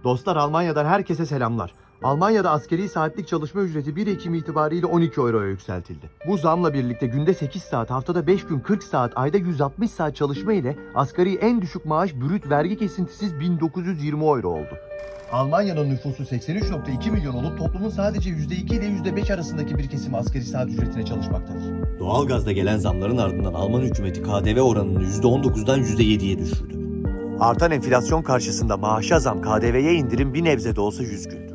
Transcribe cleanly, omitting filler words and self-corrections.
Dostlar, Almanya'dan herkese selamlar. Almanya'da askeri saatlik çalışma ücreti 1 Ekim itibariyle 12 euroya yükseltildi. Bu zamla birlikte günde 8 saat, haftada 5 gün 40 saat, ayda 160 saat çalışma ile asgari en düşük maaş brüt vergi kesintisiz 1920 euro oldu. Almanya'nın nüfusu 83,2 milyon olup toplumun sadece %2 ile %5 arasındaki bir kesimi asgari saat ücretine çalışmaktadır. Doğalgazda gelen zamların ardından Alman hükümeti KDV oranını %19'dan %7'ye düşürdü. Artan enflasyon karşısında maaşa zam, KDV'ye indirim bir nebze de olsa 100 güldü.